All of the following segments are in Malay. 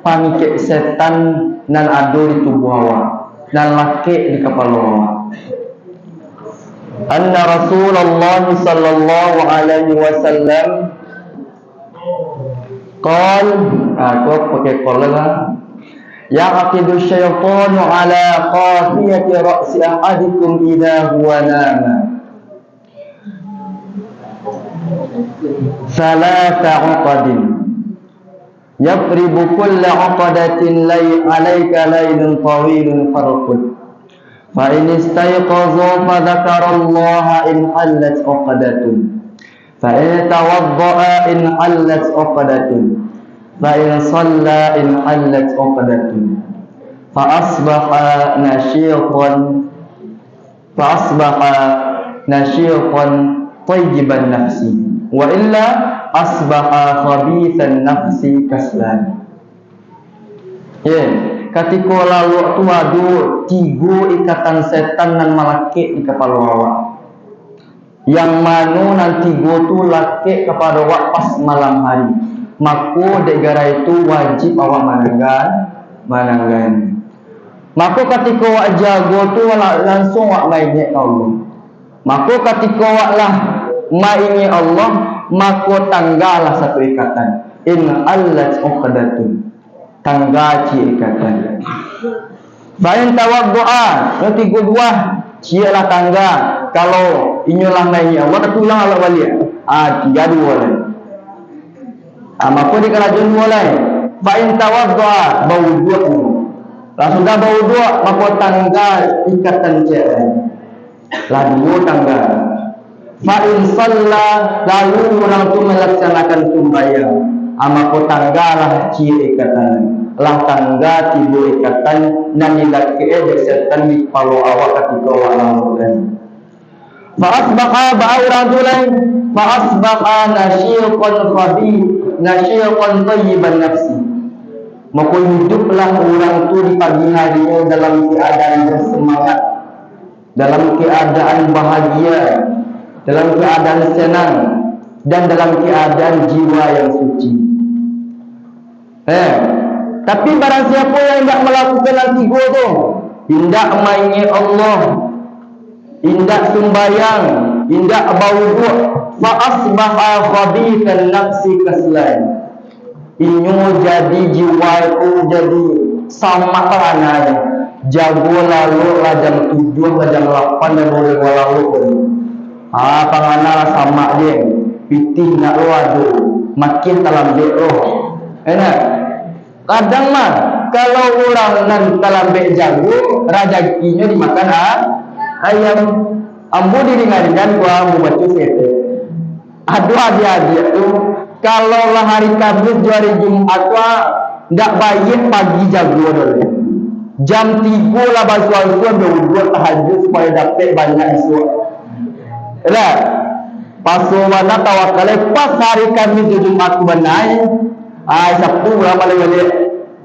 pangikik setan nan ado di tubuh awak dan laki di kepala awak. Anna Rasulullah sallallahu alaihi wasallam qal, aku pakai qala lah, yaqidu syaitanu ala qafiyati ra'si ahadikum idza huwa nama salasa uqadin yafribu kulla uqadatin alayka laylun tawilun farqud fa in istayqaza fa dzakarallaha in hallat uqadatun fa in tawadda'a in hallat uqadatun fa in shalla in hallat uqadatun fa asbaha nashiqan tayyiban nafsi wa illa asbaha khabithan nafsi kaslan. Ketika lalu tu ada 3 ikatan setan dan malakik di kepala awak, yang mana nanti 3 tu laki kepada awak pas malam hari, maka negara itu wajib awak mananggan. Maka ketika awak jaga tu langsung awak mainnya Allah. Maka ketika awak lah mainnya Allah, maka tanggalah satu ikatan. In allat uqdatun, tangga ci ikatan. Bayan tawaddu'a, nanti gua cialah tangga. Kalau inyolah mainnya Allah, tulang Allah balik. Tiga dua lah. Maka di kerajaan mulai. Bayan tawaddu'a, bau dua. Lah sudah bau dua, maka tangga ikatan cialah. Lah 2 tangga. Fa'in shalla, lalu orang itu melaksanakan sembahyang, maka tanggalah ciri ikatan. Lah tangga 3 ikatan nan dilaki setan di kepala awak ketika awak lakukan. Fa'asbaqa ba'auradulan fa'asbaqa nasyiqan tayyiban nafsi. Maka hiduplah orang itu di pagi harinya dalam keadaan bersemangat, dalam keadaan bahagia, dalam keadaan senang, dan dalam keadaan jiwa yang suci. Tapi barang siapa yang tidak melakukan yang 3 tu, tidak mainnya Allah, tidak sembahyang, tidak bawuduk, fa asbaha khabithan nafsi kaslan. Inyo jadi jiwa itu jadi sama perangai. Jago lalu jam 7, jam 8 dan boleh lalu. Pangana sama dia, pitih nak wadu, makin dalam roh. Enak. Kadang mah kalau orang nan dalam jago, rajakinya dimakan ayam. Ambo diringan-ringan gua mau baca sete. Aduh adik-adik tu, kalau lah hari Kamis hari Jumat gua ndak baik pagi jago dulu. Jam 3 lah basuh-basuh berwudu tahajud supaya dapat banyak isu. Lah, pasu mana tawakal pas hari Kamis Jumat benai, Sabtu lah balik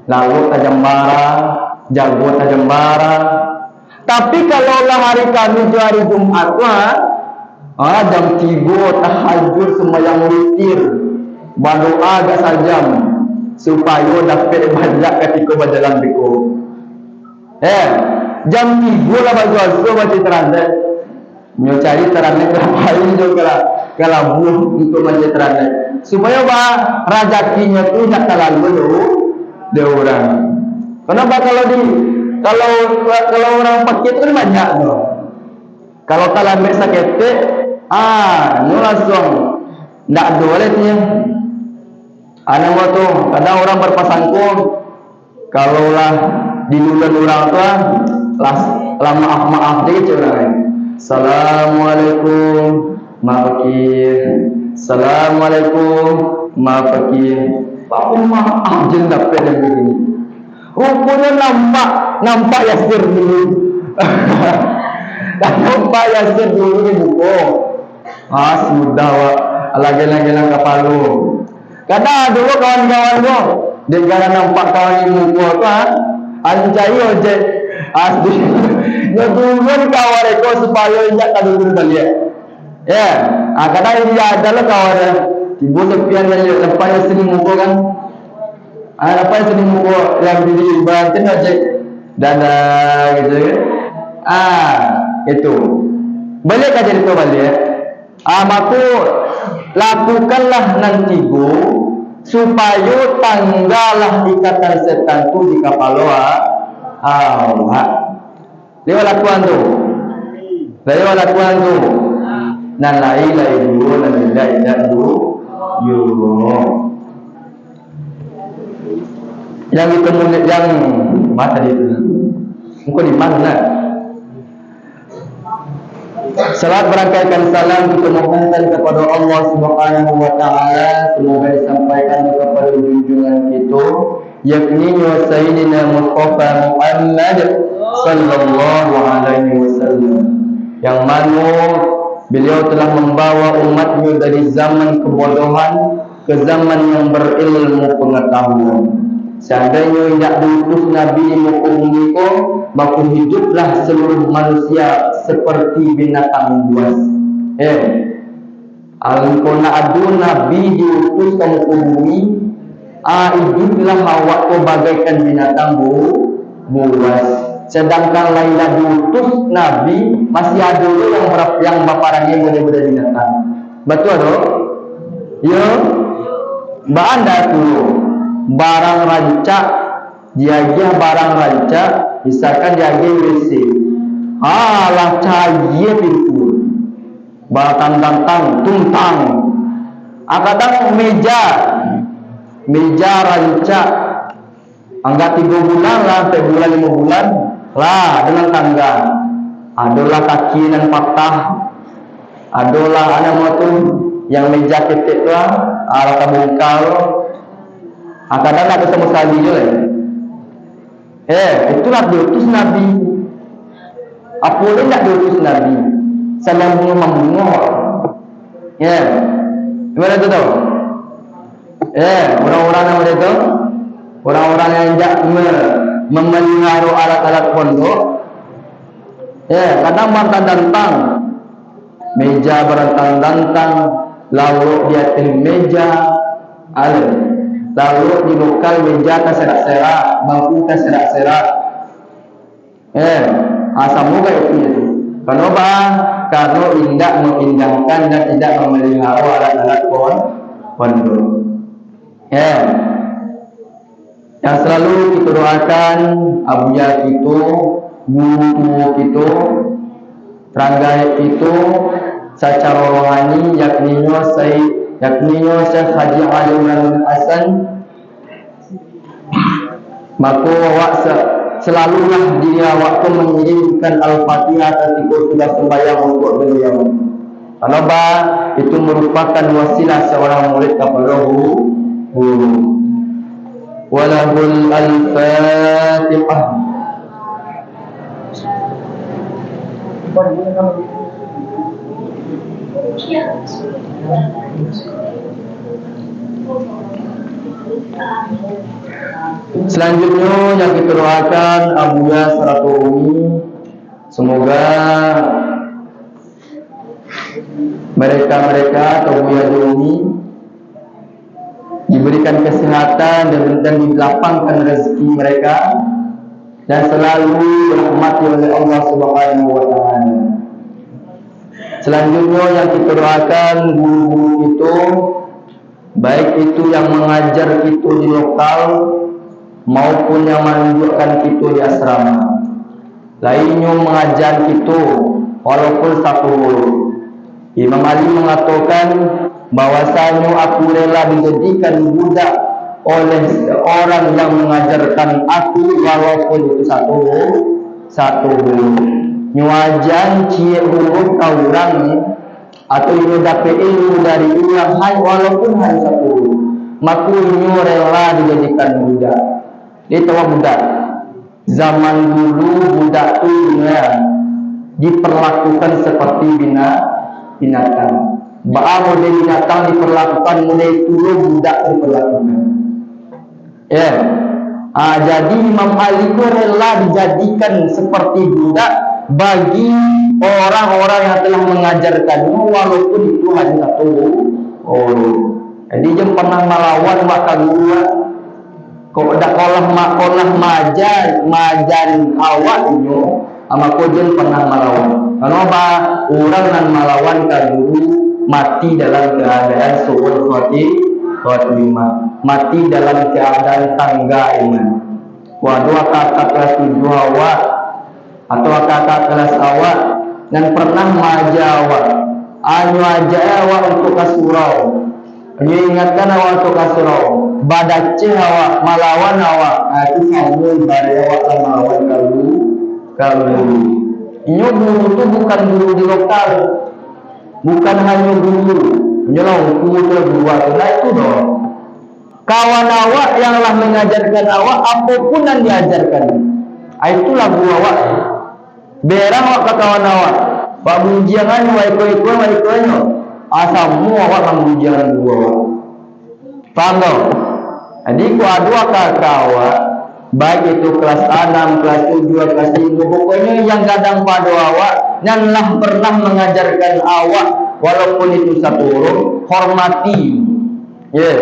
lalu tajambara, jago tajambara. Tapi kalau lah hari Kamis hari Jumat jam 3 tahajud sembahyang witir, berdoa agak sajam supaya dapat banyak ketika berjalan biku. Jam 3 lah basuh baca transit. Nyo cari terangnya ngapain juga kalau untuk baca transit supaya rajakinya tu tak terlalu dia orang. Kenapa kalau orang pakai itu banyak tu. Kalau talambe sakit nyo langsung ndak boleh tu. Ana waktu kadang orang berpasangkung kalau lah di luar orang tu maaf dia curang. Assalamualaikum maafkin. Assalamualaikum maafkin. Pak maaf je dapat yang begini. Rupanya nampak Yasir dulu. Nampak Yasir dulu di buku. Sudah lagi-lagi lang kapalu. Kadang dulu kawan-kawan tu, dia nampak kawan di buku tu anjay ojek asli. Ngedumun kawan itu supaya injak kadang balik. Kadang dia adalah kawan tiba tepian dan lepas yang sering muka kan. Apa yang sedih muka yang di banten aja dada gitu kan. Itu. Balik aja itu balik. Maku lakukanlah nanti go supaya tanggalah ikatan setan tu di kapaloa. Lewat lakuan tu. Lewat lakuan tu. Nan lai dulu, nan lai dulu. Yo. Yang itu yang mata itu. Engkau di mana? Salat berangkaikan salam kita mohonkan kepada Allah Subhanahu wa taala, semoga disampaikan kepada junjungan kita yakni Sayyidina Mustafa Muhammad sallallahu alaihi wasallam, yang mana beliau telah membawa umatnya dari zaman kebodohan ke zaman yang berilmu pengetahuan. Seandainya tidak diutus Nabi di muka bumi ko, maka hiduplah seluruh manusia seperti binatang buas. Alkona adu Nabi diutus ke muka bumi, hiduplah awak ko bagaikan binatang buas. Sedangkan lainnya diutus Nabi masih ada dulu yang baparannya muda-muda binatang. Betul tak? Ya, anda tu. Barang rancak, diagih barang rancak, misalkan diagih WC. Lah cahaya pintu. Batang-tantang, tuntang. Kadang meja rancak. Anggap 3 bulan lah, sampai bulan 5 bulan lah dengan tangga. Adalah kaki dan patah. Adalah ada tu yang meja ketik lah, ala kabungkal. Kadang ada sama sekali je lah. Itulah diutus Nabi. Apa boleh tak diutus Nabi? Salam bunga. Gimana tu tahu? Orang-orang yang macam tu, orang-orang yang tidak memelihara alat-alat pondok, kadang bantang-tantang, meja berantang-tantang, lalu di atas meja, lalu di lokal meja terserak-serak, bangku terserak-serak. Semoga itu. Kenapa? Karena tidak mengindahkan dan tidak memelihara alat-alat pondok. Yang selalu kita doakan abuya kita, guru kita, rangga kita secara rohani, yakni Syekh Haji Ali bin Hasan. Maka awak selalulah diri awak tu mengirimkan Al-Fatihah ketika sudah sembahyang untuk beliau. Kenapa? Itu merupakan wasilah seorang murid kepada guru. Walahul al-Fatihah. Selanjutnya yang kita doakan Abuya Saratumi, semoga mereka atau Abuya Jumi diberikan kesehatan dan dilapangkan rezeki mereka dan selalu dirahmati oleh Allah Subhanahu wa taala. Selanjutnya yang kita doakan guru-guru itu, baik itu yang mengajar kita di lokal maupun yang menunjukkan kita di asrama. Lainnya mengajar kita walaupun satu guru. Imam Ali mengatakan bahwasanya aku rela dijadikan budak oleh orang yang mengajarkan aku walaupun itu satu guru. Nyuajan cie huruf orang atau ini dapat ilmu dari orang hai walaupun hanya satu guru, maka ini rela dijadikan budak. Dia tahu budak. Zaman dulu budak itu diperlakukan seperti binatang. Bahwa model binatang diperlakukan, mulai dulu budak diperlakukan. Jadi Imam Ali itu rela dijadikan seperti budak bagi orang-orang yang telah mengajarkannya walaupun itu hanya satu orang. Jadi dia pernah melawan maka guru. Kok dak kolah majan awak inyo ama kojen pernah melawan. Kenapa orang nan melawan ka guru mati dalam keadaan suul khotimah, mati dalam keadaan tangga iman. Waduh kakak kelas 7 awak atau kakak kelas awak yang pernah maja awak, anu aja awak untuk kasurau, mengingatkan awak untuk kasurau, badace awak melawan awak, itu kamu bari awak melawan kalau inyo guru itu bukan guru di lokal, bukan hanya guru, inyo guru itu nah itu dong. Kawan awak yang lah mengajarkan awak apapun yang diajarkan, itulah guru awak. Berang awak ke kawan awak, pak bujangan waiko-waikonya, asamu awak lang bujangan guru awak. Paham tak? Jadi ku dua kakak awak, baik itu kelas 6, kelas 7, kelas 5, pokoknya yang kadang pada awak, yang lah pernah mengajarkan awak, walaupun itu satu orang, hormati. Ya.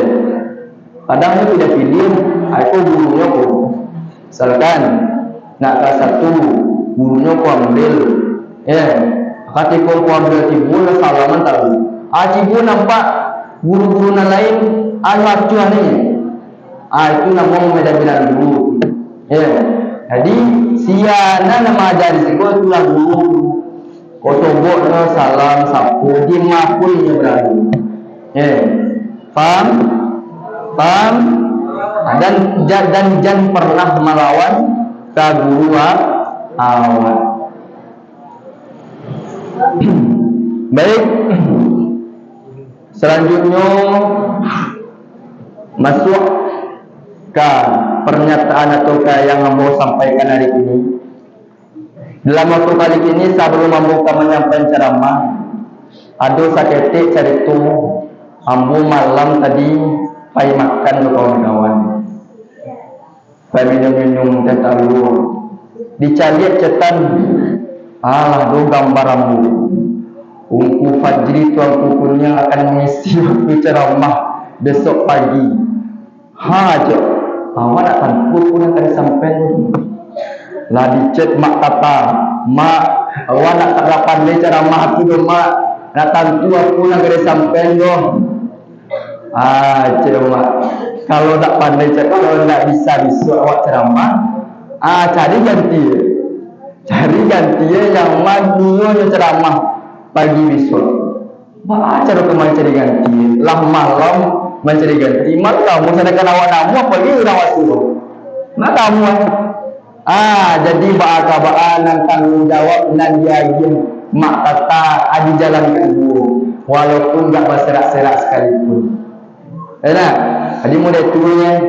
Kadang itu tidak pilih, aku gurunya kok. Misalkan nak kelas 1, gurunya kok ambil, ya. Ketika kau ambil tibun, salaman tahu. Tibun nampak guru-guru lain, acuan ini. Itu namanya beda bilang guru. Ya. Jadi siana nama ajar sekolah itulah guru. Kau tobok salam sapu, dimakul berani. Ya. Paham? Paham? Dan jangan pernah melawan ke guru awak. Baik. Selanjutnya masuk ke pernyataan atau ke yang mau sampaikan hari ini. Dalam waktu kali ini sebelum membuka menyampaikan ceramah, ada saketik cerita ambu malam tadi pai makan kawan-kawan, pai minum-minum teh tahu, dicari cetan, alah do gambar ambu, ungku Fajri tuan kukunya akan mengisi waktu ceramah besok pagi, haja, awak nak tanpur pun akan sampai, lah dicet mak kata, mak, awak nak terapan le ceramah aku do mak, nak tantu aku nak ada sampai do. Ceramah. Kalau tak pandai, kalau tak bisa besok awak ceramah, cari ganti yang majunya ceramah pagi besok. Cara kemana cari ganti? Lah malam mencari ganti. Malah kamu sedangkan awak namu apa lagi awak suruh? Nah kamu jadi baka nan tanggung jawab nan diagih mak kata adi jalan kedua, walaupun tak berserak-serak sekalipun. Enak, jadi mulai turunnya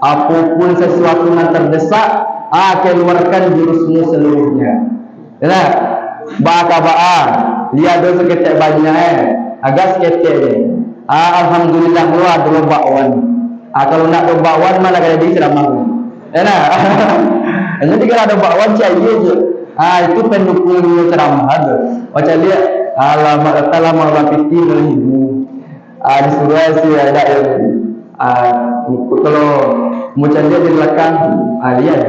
apapun sesuatu yang terdesak, keluarkan jurusmu seluruhnya. Enak, baka lihat dosa ketek banyak agak seketek alhamdulillah lu ada bakwan. Kalau nak ada bakwan mana kaya di ceramah. Enak, jadi kalau ada bakwan cahaya je. Itu pendukung ceramah ada. Macam dia alamak kata lama lapiti ibu. Disuruh sih ada yang kalau macam dia di belakang lihat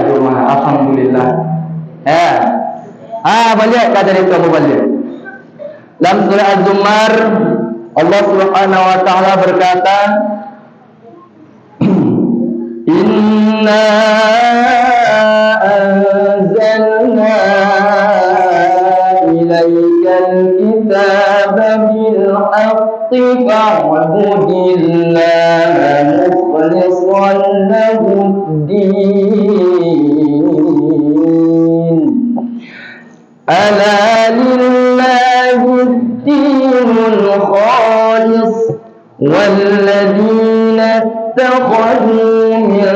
rumah alhamdulillah balik kata dia kamu balik dalam surah Az-Zumar Allah Subhanahu wa taala berkata inna anzalna ilaikal kitaba bil haqqi fa'budillaha mukhlishan lahud-din ala lillahi-d-dinul khalis walladzina اتخذوا من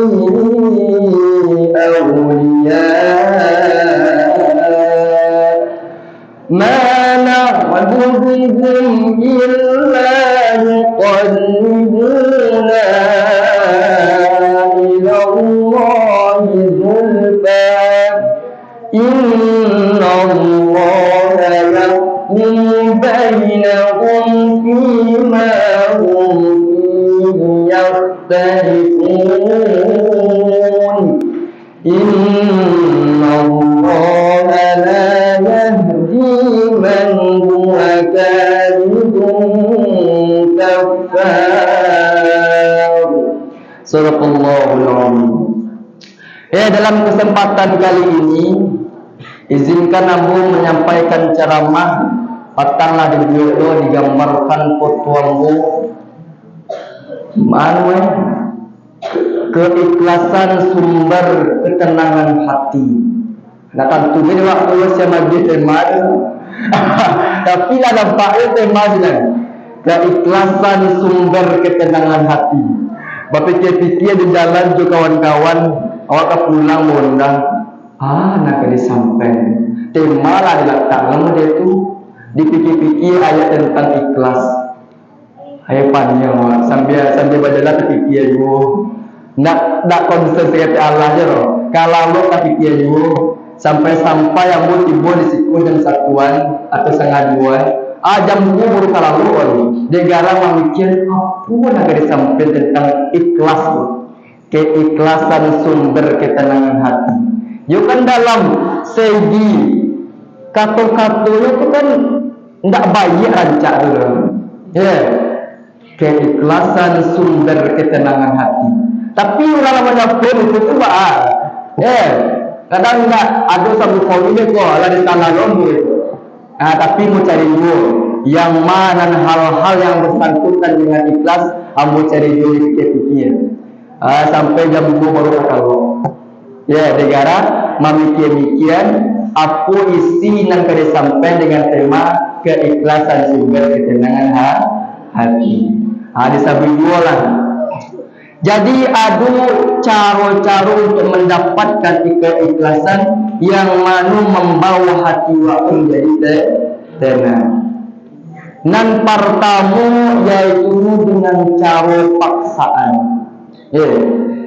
دونه أولياء ما نعبدهم إلا يقربونا إلى الله زلفى إن الله يحكم بينهم فيما هم يختلفون إن الله لا يهدي من هو كاذب كفار. Sadaqallahul Azim. Dalam kesempatan kali ini izinkan Abu menyampaikan ceramah patanglah di video digambarkan fotoambu keikhlasan sumber ketenangan hati. Nah tentu ini waktu saya maju tema tapi lah nampaknya tema sudah keikhlasan sumber ketenangan hati. Bapak pikir di jalan juga kawan-kawan awak pulang mondang nak disampai tema lah diletakkan dia tu dipikir-pikir ayat tentang ikhlas. Ayat panjang sambil berjalan terfikir you nak konsen sekali Allah je loh. Kalau lo tak fikir you sampai yang mau tiba di situ jam 1-an atau setengah 2 jam 2 baru kalau lo negara memikir apa nak disampaikan tentang ikhlas lo. Keikhlasan sumber ketenangan hati. You kan dalam segi kata-kata itu kan tidak baik rancak dulu. Keikhlasan sumber ketenangan hati. Tapi orang menafsir itu tu kadang tidak ada satu poin ni kok ada di tanah lombu itu. Tapi mau cari dulu yang mana hal-hal yang bersangkutan dengan ikhlas, mau cari dulu pikir-pikir. Sampai jam 2 baru kalau. Negara memikir-mikir apa isi yang kena sampai dengan tema keikhlasan sumber ketenangan hati. Disamping dua lah. Jadi ada cara-cara untuk mendapatkan keikhlasan yang mana membawa hati waktu menjadi tenang. Nan pertama yaitu dengan cara paksaan.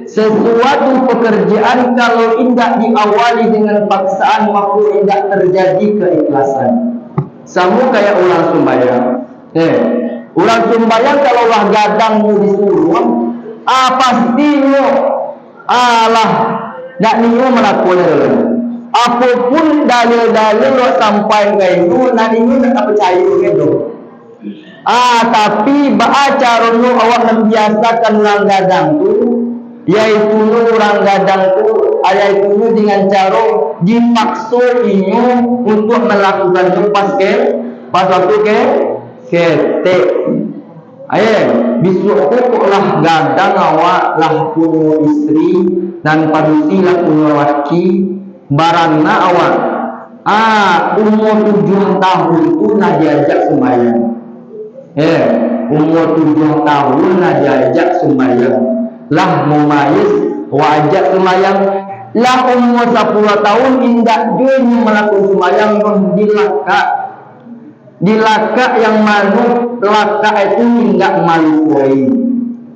Sesuatu pekerjaan kalau tidak diawali dengan paksaan maka tidak terjadi keikhlasan. Sama kayak orang sembahyang. Orang sembahyang kalau lah gadang mu disuruh, pastinya Allah nak niu melakukan dulu. Apapun dalil-dalil lo sampai ke itu, nak niu tak percaya gitu. Tapi cara lu awak membiasakan orang gadang tu, yaitu orang gadang tu, yaitu dengan cara dipaksa inyo untuk melakukan tu pas waktu ketek. Besok lah gadang awak lah punya istri dan padusi lah punya laki barangna awak. Umur 7 tahun tu nak diajak sembahyang. Umur 7 tahun nak diajak sembahyang. Lah mumayyiz wajak sembahyang. Lah umur 10 tahun indak dia melakukan sembahyang dilakak yang mana lakak itu indak malukui.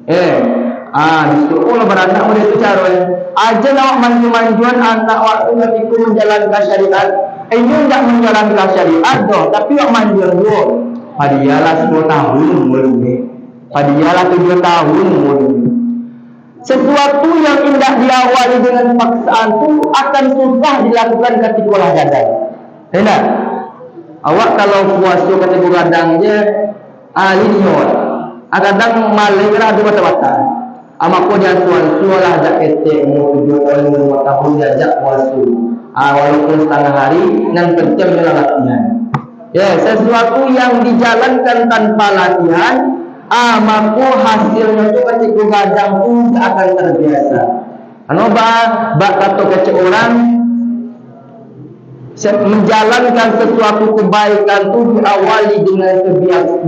Disuruh lah beranak muda itu cara aja awak maju-majuan anak waktu ketika menjalankan syariat. Ini tidak menjalankan syariat doh, tapi awak majuan dulu. Padialah 10 tahun mulai. Padialah 7 tahun mulai. Sesuatu yang indah diawali dengan paksaan itu akan susah dilakukan ketika olah gadang. Tidak? Awak kalau puasa ketika gadangnya alinyo. Kadang malam ada mata-mata. Amako dia sualah ajak ketek umur 7 tahun diajak puasa. Walaupun setengah hari dan kecil dalam latihan. Sesuatu yang dijalankan tanpa latihan, maka hasilnya itu ketika gadang pun akan terbiasa. Bak kata kecil orang menjalankan sesuatu kebaikan itu diawali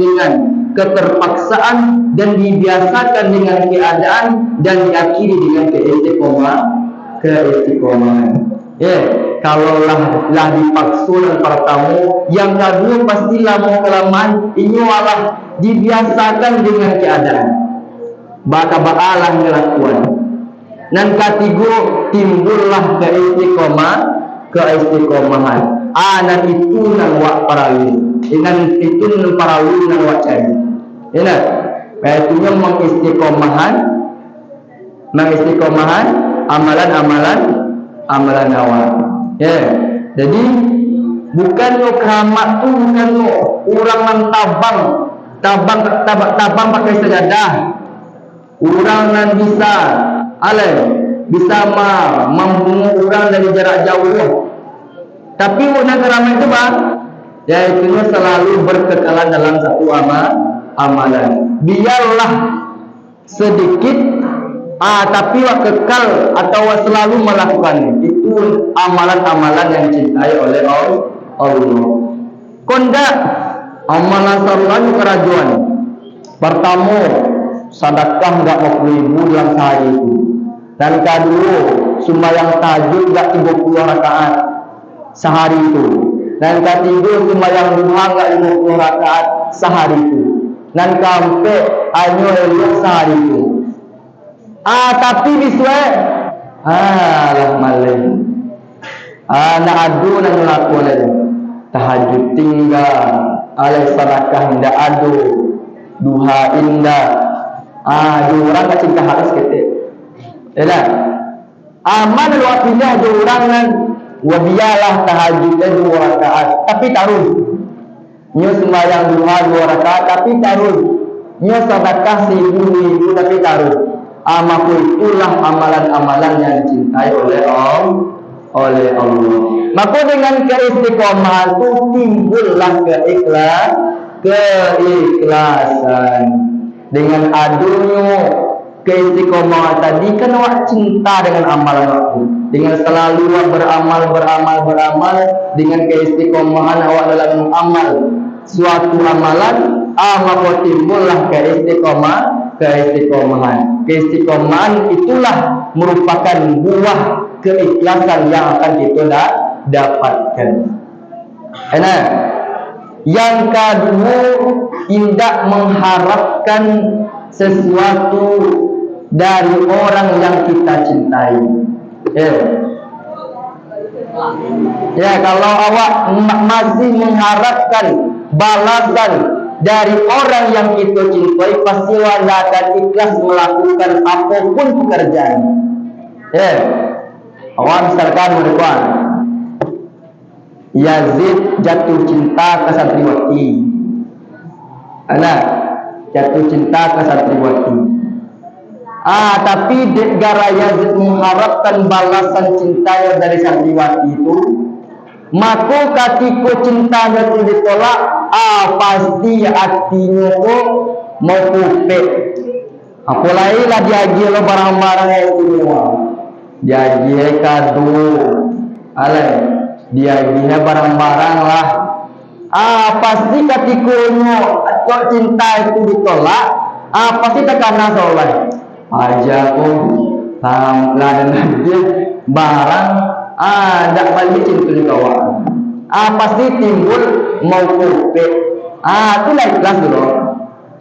dengan keterpaksaan dan dibiasakan dengan keadaan dan diakhiri dengan keistiqomahan. Kalau lah dipaksa dan pertama, yang kedua pasti lama kelamaan ini malah dibiasakan dengan keadaan. Baka-bakalah ngelakuan. Dan ketiga timbullah keistiqomahan. Dan itu nang wak paralu. Dan itu nang paralu nang wak cari. Ingat, itu yang mengistiqomahan mengistiqomahan amalan awak. Ya. Jadi bukan lo keramat tu bukan lo orang tabang pakai sejadah. Orang nan bisa membunuh orang dari jarak jauh. Tapi orang keramat itu bang, yaitu selalu berkekalan dalam satu amalan. Biarlah sedikit, tapi kekal atau selalu melakukan itu amalan-amalan yang dicintai oleh Allah. Konda amalan selalu kerajuan. Pertama, sedekah enggak 20.000 dalam sehari itu. Dan kedua, sembahyang tahajud enggak 30 rakaat sehari itu. Dan ketiga, sembahyang duha enggak 50 rakaat sehari itu. Dan keempat, hanya elok sehari itu. Tapi biswa lah malam. Nak adu nak ngelakuan aja. Tahajud tinggal, alai sedekah ndak adu. Duha indah. Dua orang tak cinta harus ketik. Yalah. Aman waktunya dua orang nan wabiyalah tahajudnya 2 rakaat tapi taruh. Nyo sembahyang duha 2 rakaat tapi taruh. Nyo sedekah 1.000 tapi taruh. Maka itulah amalan-amalan yang dicintai oleh Allah. Maka dengan keistiqomahan itu timbullah keikhlasan. Dengan adanya keistiqomahan tadi kan awak cinta dengan amalan waktu. Dengan selalu beramal dengan keistiqomahan awak dalam amal suatu amalan, maka timbullah keistiqomahan. Keistiqomahan itulah merupakan buah keikhlasan yang akan kita dapatkan. Karena yang kedua, tidak mengharapkan sesuatu dari orang yang kita cintai. Ya, kalau awak masih mengharapkan balasan dari orang yang kita cintai, pasti awak akan ikhlas melakukan apapun pekerjaan. Awak misalkan berkuat Yazid jatuh cinta ke santriwati. Jatuh cinta ke santriwati. Tapi gara Yazid mengharapkan balasan cintanya dari santriwati itu, maka ketika cintanya itu ditolak, pasti hatinya itu mau kupek. Apalagi lah diagi lo barang-barang yang istimewa. Diagi kado, diagi barang-barang lah. Pasti ketika cinta itu ditolak, pasti terkena soleh. Aja dan aja barang tak balik cinta kawan. Pasti timbul mau kupek. Itulah ikhlas dulu.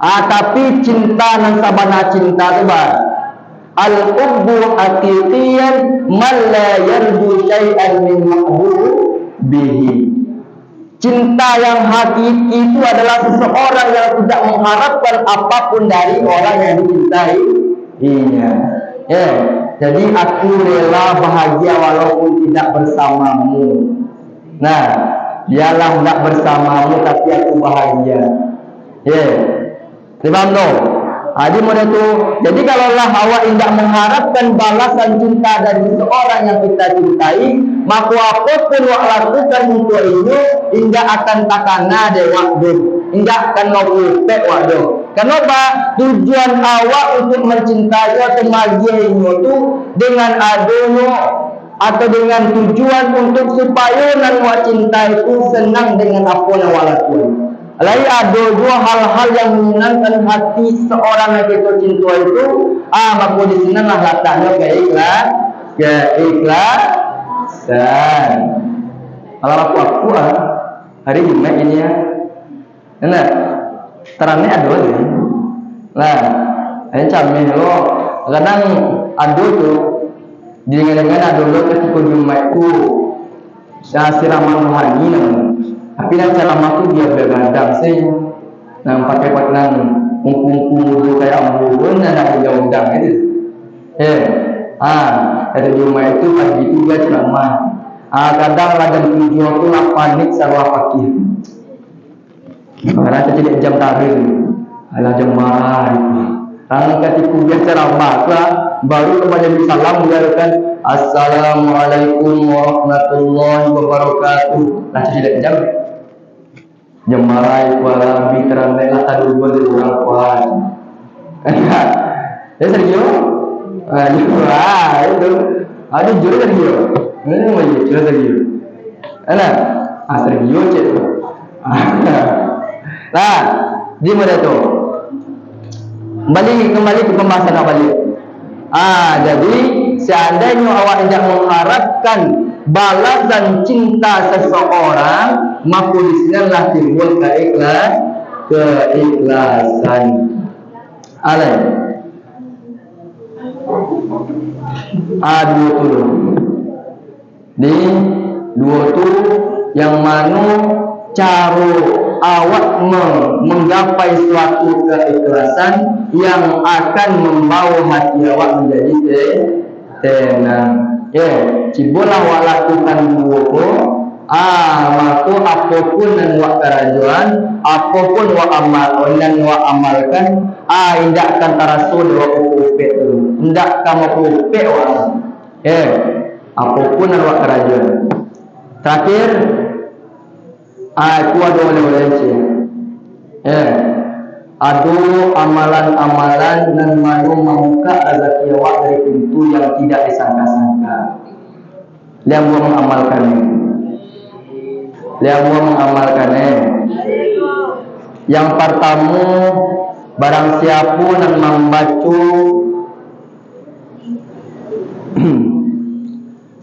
Tapi cinta dan sabana cinta itu al-ubbu haqiqiyan man la yarju syai'an min mahbubihi. Cinta yang hakiki itu adalah seseorang yang tidak mengharapkan apapun dari orang yang dicintai. Jadi aku rela bahagia walaupun tidak bersamamu. Dialah tidak bersamamu tapi aku bahagia. Paham no? Jadi kalau awak tidak mengharapkan balasan cinta dari seseorang yang kita cintai, maka apapun awak lakukan untuk itu tidak akan takana de waktu, tidak akan ngupek waktu. Kenapa? Tujuan awak untuk mencintai atau maginya itu dengan adanya atau dengan tujuan untuk supaya awak cinta itu senang dengan apa yang awak lakukan. Lain ada dua hal-hal yang menyenangkan hati seorang yang kita cinta itu, maka di sinilah letaknya keikhlasan. Kalau aku hari Jumat ini ya, terangnya ada lagi. Ini camin lo, kadang ada tuh, dengan ada lo ketika Jumat itu, saya siraman rohani namanya. Tapi nak ceramah tu dia bergadang sih, pakai pakaian kumpul kayak ambulan dan ada undang itu. Hari Jumat itu pagi itu dia ceramah. Kadang ladang tujuh itu lah panik sarwa fakir. Karena tidak jam tahlil, ala jam marah itu. Karena ketika dia ceramah lah, baru kepada salam mengatakan Assalamualaikum warahmatullahi wabarakatuh. Lah tidak jam marah itu ala biteran lah tadi buat orang kuat. Ya serius? Itu ada jujur serius. Ini mau jujur serius. Serius cek. Nah, di mana tu? Kembali ke pembahasan balik. Jadi seandainya awak tidak mengharapkan balasan cinta seseorang, maka disinilah timbul keikhlasan. Dua tu. Di dua tu yang mana cara awak menggapai suatu keikhlasan yang akan membawa hati awak menjadi tenang. Cibolah awak lakukan dua. Maka apapun yang awak kerajaan, apapun awak amalkan, indahkan tarasul awak upek tu. Indahkan awak upek awak. Apapun yang awak kerajaan. Terakhir, aku ada oleh-oleh ada amalan-amalan yang mahu membuka rezeki awak dari pintu yang tidak disangka-sangka. Yang mau mengamalkannya. Yang pertama, barang siapa yang membaca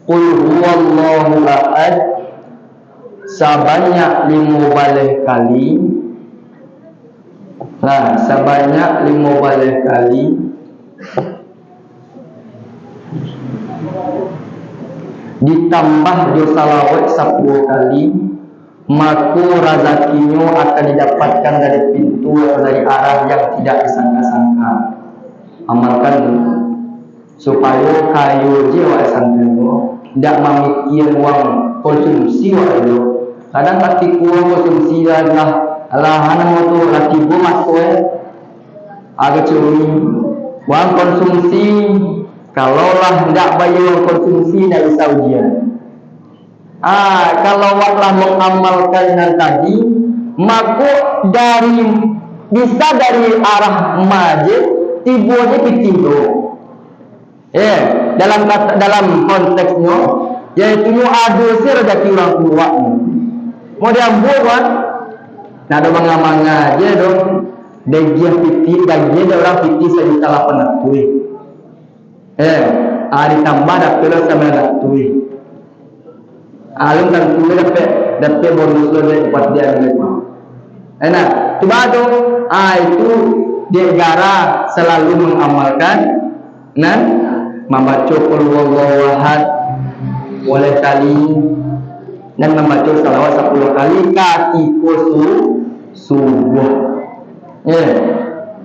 Qul huwallahu ahad sebanyak 15 kali. Sebanyak 15 kali. Ditambah salawat 10 kali, maka rezekinya akan didapatkan dari pintu atau dari arah yang tidak disangka-sangka. Amalkan supaya kayu jiwa sangka tidak memikir uang konsumsi wae. Kadang ketika uang konsumsi adalah hana motor laki bomas agak curi uang konsumsi. Kalaulah tidak bayar konsumsi tidak bisa ujian. Kalau awaklah mengamalkan yang tadi, maka bisa dari arah majid tibunya ketiga. Dalam konteksnya, yaitu ada rezeki orang tua. Mau diambil kan? Ada manga-manga aja dong. Dia piti, dia orang piti sejuta 800. Ditambah dapet sama latui. Alun kan tu dapat bonus lebih buat dia lagi. Coba tu, itu dia negara selalu mengamalkan dan membaca Qul huwallahu ahad boleh kali dan membaca salawat 10 kali ketika subuh.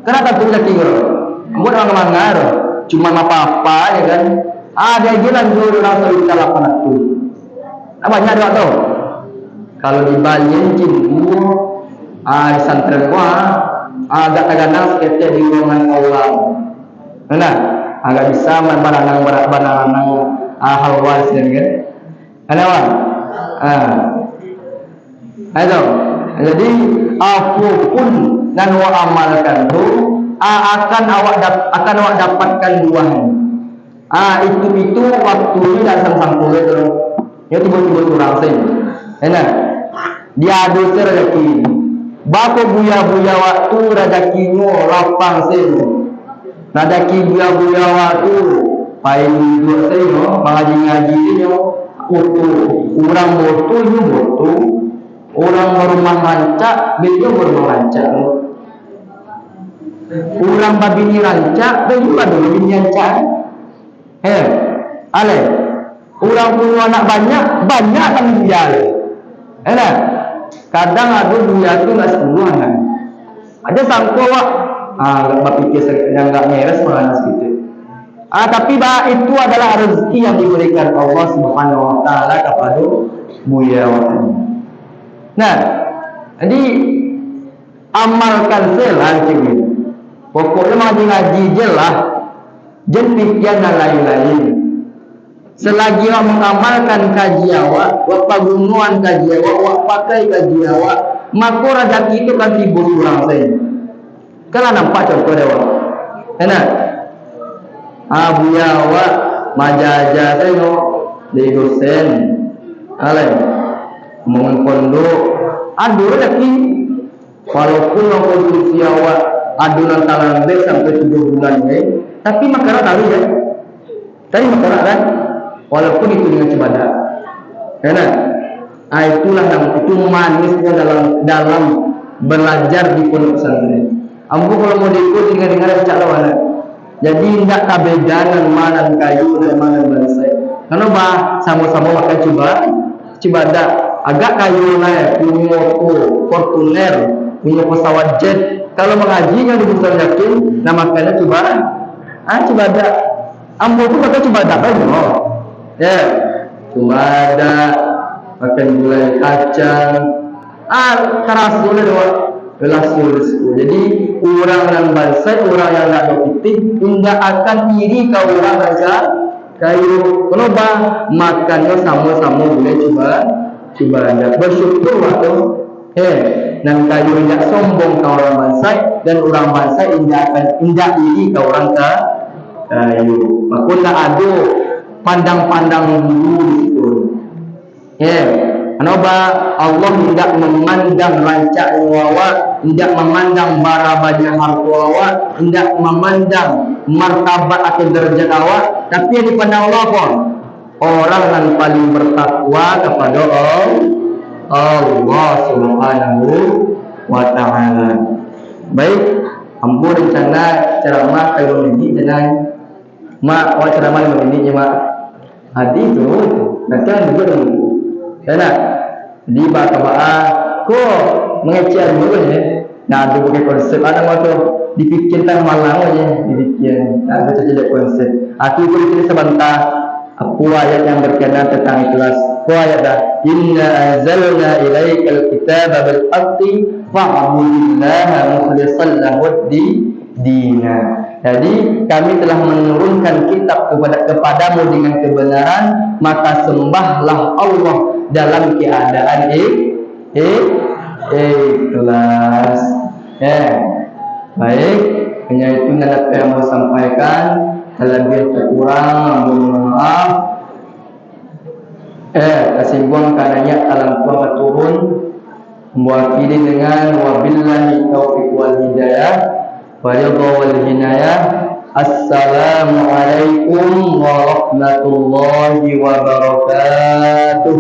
Kenapa tu lagi guru? Buat orang mangar. Cuma apa-apa ya kan? Ada jalan dulu orang cerita 800. Banyak doa tu. Kalau di Bali Cimbu, di santren agak kadang seketek di ruangan aula. Agak bisa barang hal waris kan? Bang? Jadi apapun dan wa amalkan tu akan awak dapatkan buahnya. Itu waktunya dan sang-sangkul itu. Ya tiba-tiba kurang saja. Dia ada rezeki. Bako buya-buya waktu rezekinya lapang saja. Rezeki buya-buya waktu paling dua saja. Mengaji-ngaji dia. Orang botu. Orang berumah rancak, beliau berumah rancak. Orang babini rancak, dan juga ada babini rancak. Orang punya anak banyak kan dia. Kadang ada dia tu nggak 10 anak. Ada sangko wak, nggak berpikir yang nggak ngeres malah sedikit. Tapi itu adalah rezeki yang diberikan Allah Subhanahu wa taala kepada Buya Wati. Nah, jadi amalkan selah cik. Pokoknya ngaji je lah. Jangan pikir lain-lain. Selagi awak mengamalkan kaji awak, wak pagunungan kaji awak, wak pakai kaji awak, maka rezeki itu kan timbul kurang saya. Kalau nampak contoh dewa. Enak. Buya awak majaja saya no dari dosen. Alai. Mengpondok adu rezeki. Walaupun konsumsi awak adunan talang sampai 7 bulan tapi makara tahu ya. Tadi makara kan walaupun itu dengan cibadah. Karena itulah yang itu manisnya dalam belajar di pondok pesantren. Ambo kalau mau diikut dengar sejak lawan. Jadi tidak kabedanan mana kayu dan mana bonsai. Karena sama-sama makan cibadah. Agak kayu naik punya motor, Fortuner, punya pesawat jet. Kalau mengaji yang dibutuhkan yakin, nah makanya cibadah. Ambo tu kata cibadah kan? Ya, cibadah, makan gulai kacang, keras dulu doa, gelas dulu. Jadi orang yang bangsa, orang yang nak dokter, tidak akan iri ke orang yang kayu. Kenapa? Makannya sama-sama boleh cibadah. Bersyukur waktu. Dan kayu tidak sombong ke orang bangsa dan orang bangsa tidak iri ke orang kayu. Maka tidak ada pandang-pandang dulu di situ. Kenapa Allah tidak memandang rancak awak, tidak memandang bara banyak harta awak, tidak memandang martabat atau derajat awak, tapi yang dipandang Allah pun orang yang paling bertakwa kepada Allah Subhanahu wa taala. Baik, ambo rencana ceramah kalau ini dengan mak ceramah 5 menit ya mak. Hadi tu nanti juga dulu. Karena di bawah kok mengecil dulu ya. Nah, ada pakai konsep ada waktu dipikirkan malang aja dipikir. Nah, baca jadi konsep. Aku ini sebentar apa ayat yang berkenaan tentang ikhlas. Ayat dah. Inna anzalna ilaikal kitaba bil haqqi fa'budillaha mukhlishan lahu dina. Jadi kami telah menurunkan kitab kepadamu dengan kebenaran, maka sembahlah Allah dalam keadaan ikhlas. Baik, hanya itu yang mau sampaikan. Lebih kurang mohon maaf. Kesimpulan karenanya alam tua turun mewakili dengan wabillahi taufiq wal hidayah wa ridha wal hinayah. Assalamualaikum warahmatullahi wabarakatuh.